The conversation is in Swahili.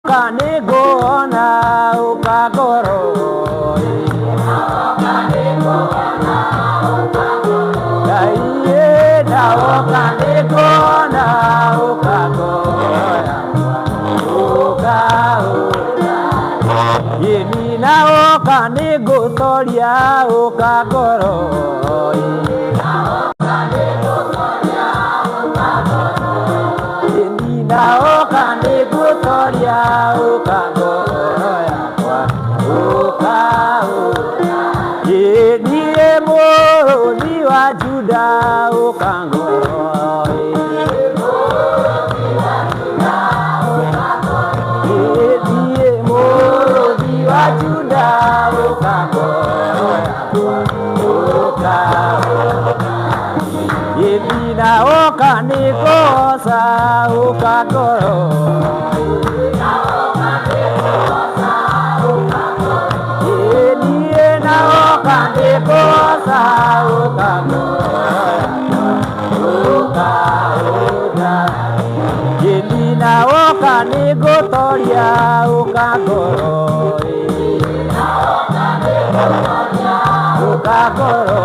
kanigona ukagoro Daiye nawo kanigona ukagoro Yemi nawo kanigotoria ukagoro Yemi nawo kanigotoria ukagoro Yeni mo ni wa Juda ukagoro Juda ukagoro Yebina okanikosa ukagoro Yebina okanikosa ukagoro Yebina okanigotoria ukagoro Ukagoro